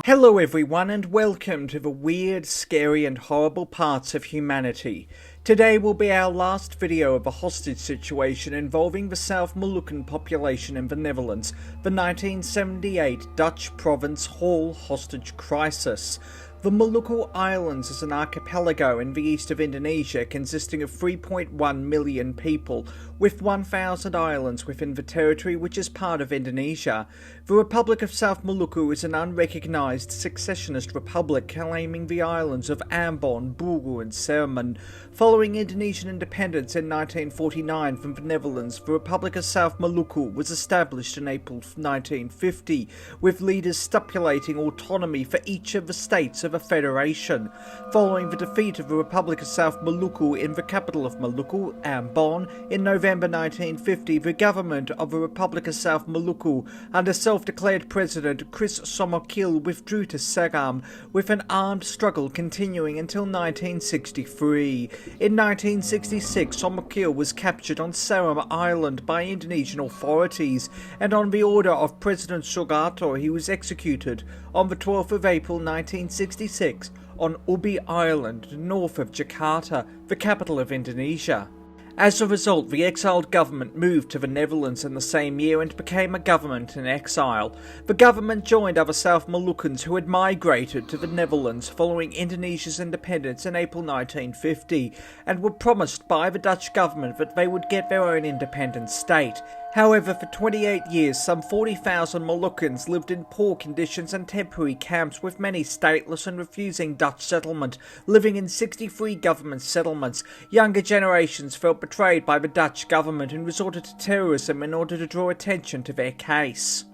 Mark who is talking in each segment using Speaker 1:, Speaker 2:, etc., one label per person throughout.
Speaker 1: Hello everyone and welcome to the weird, scary and horrible parts of humanity. Today will be our last video of a hostage situation involving the South Moluccan population in the Netherlands, the 1978 Dutch province Hall hostage crisis. The Maluku Islands is an archipelago in the east of Indonesia consisting of 3.1 million people, with 1,000 islands within the territory which is part of Indonesia. The Republic of South Maluku is an unrecognised successionist republic claiming the islands of Ambon, Buru and Seremen. Following Indonesian independence in 1949 from the Netherlands, the Republic of South Maluku was established in April 1950, with leaders stipulating autonomy for each of the states of a federation. Following the defeat of the Republic of South Maluku in the capital of Maluku, Ambon, in November 1950, the government of the Republic of South Maluku, under self-declared President Chris Somokil, withdrew to Seram, with an armed struggle continuing until 1963. In 1966, Somokil was captured on Seram Island by Indonesian authorities, and on the order of President Suharto, he was executed on the 12th of April 1966 on Ubi Island, north of Jakarta, the capital of Indonesia. As a result, the exiled government moved to the Netherlands in the same year and became a government in exile. The government joined other South Moluccans who had migrated to the Netherlands following Indonesia's independence in April 1950, and were promised by the Dutch government that they would get their own independent state. However, for 28 years, some 40,000 Moluccans lived in poor conditions and temporary camps, with many stateless and refusing Dutch settlement, living in 63 government settlements. Younger generations felt betrayed by the Dutch government and resorted to terrorism in order to draw attention to their case.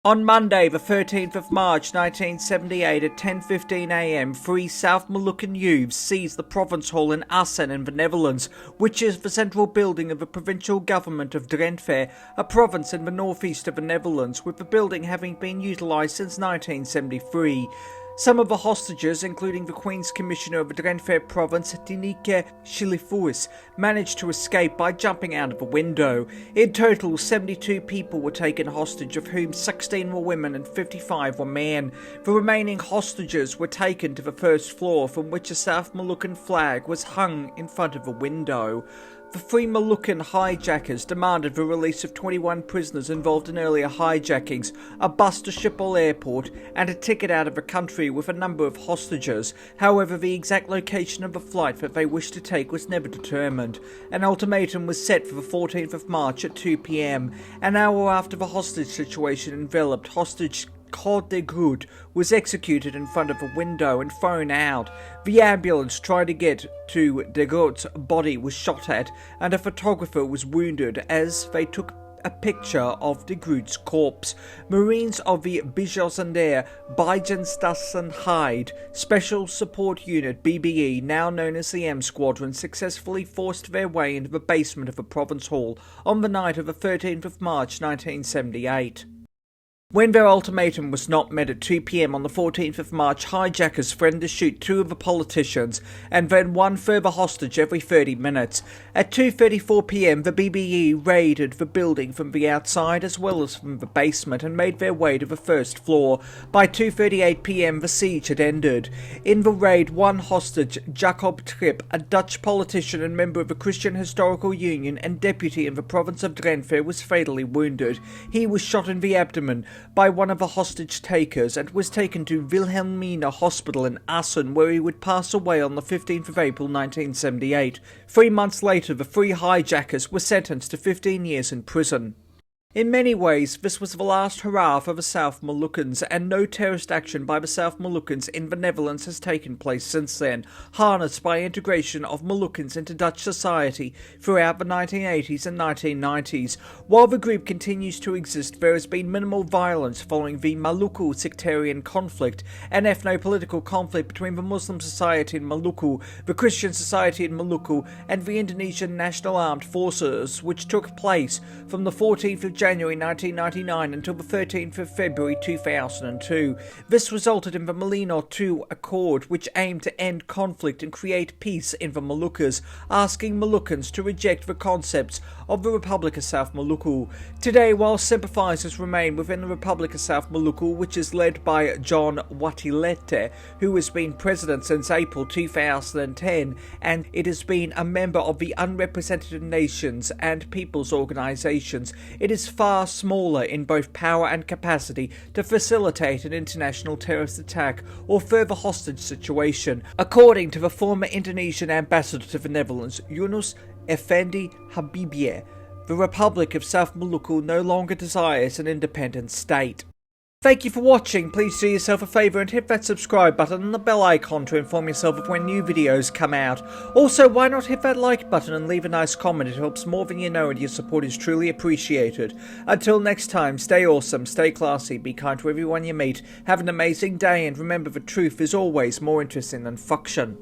Speaker 1: On Monday, the 13th of March 1978 at 10:15 am, three South Moluccan youths seized the province hall in Assen in the Netherlands, which is the central building of the provincial government of Drenthe, a province in the northeast of the Netherlands, with the building having been utilised since 1973. Some of the hostages, including the Queen's Commissioner of the Drenthe province, Tineke Shilifuis, managed to escape by jumping out of a window. In total, 72 people were taken hostage, of whom 16 were women and 55 were men. The remaining hostages were taken to the first floor, from which a South Moluccan flag was hung in front of a window. The three Moluccan hijackers demanded the release of 21 prisoners involved in earlier hijackings, a bus to Schiphol airport, and a ticket out of the country with a number of hostages. However, the exact location of the flight that they wished to take was never determined. An ultimatum was set for the 14th of March at 2 p.m. An hour after the hostage situation enveloped, hostage Code de Groot was executed in front of a window and thrown out. The ambulance trying to get to de Groot's body was shot at, and a photographer was wounded as they took a picture of de Groot's corpse. Marines of the Bijozender Bijenstassenheid Special Support Unit BBE, now known as the M-Squadron, successfully forced their way into the basement of the province hall on the night of the 13th of March 1978. When their ultimatum was not met at 2 p.m. on the 14th of March, hijackers threatened to shoot two of the politicians and then one further hostage every 30 minutes. At 2:34 p.m, the BBE raided the building from the outside as well as from the basement and made their way to the first floor. By 2:38 p.m, the siege had ended. In the raid, one hostage, Jacob Tripp, a Dutch politician and member of the Christian Historical Union and deputy in the province of Drenthe, was fatally wounded. He was shot in the abdomen by one of the hostage takers and was taken to Wilhelmina Hospital in Assen, where he would pass away on the 15th of April 1978. 3 months later, the three hijackers were sentenced to 15 years in prison. In many ways, this was the last hurrah for the South Moluccans, and no terrorist action by the South Moluccans in the Netherlands has taken place since then, harnessed by integration of Moluccans into Dutch society throughout the 1980s and 1990s. While the group continues to exist, there has been minimal violence following the Maluku sectarian conflict, an ethno-political conflict between the Muslim society in Maluku, the Christian society in Maluku, and the Indonesian National Armed Forces, which took place from the 14th of January 1999 until the 13th of February 2002. This resulted in the Molino II Accord, which aimed to end conflict and create peace in the Moluccas, asking Moluccans to reject the concepts of the Republic of South Maluku. Today, while sympathisers remain within the Republic of South Maluku, which is led by John Watilete, who has been president since April 2010, and it has been a member of the Unrepresented Nations and Peoples Organisations, it is far smaller in both power and capacity to facilitate an international terrorist attack or further hostage situation, according to the former Indonesian ambassador to the Netherlands, Yunus Effendi Habibie. The Republic of South Maluku no longer desires an independent state. Thank you for watching. Please do yourself a favour and hit that subscribe button and the bell icon to inform yourself of when new videos come out. Also, why not hit that like button and leave a nice comment? It helps more than you know, and your support is truly appreciated. Until next time, stay awesome, stay classy, be kind to everyone you meet, have an amazing day, and remember the truth is always more interesting than fiction.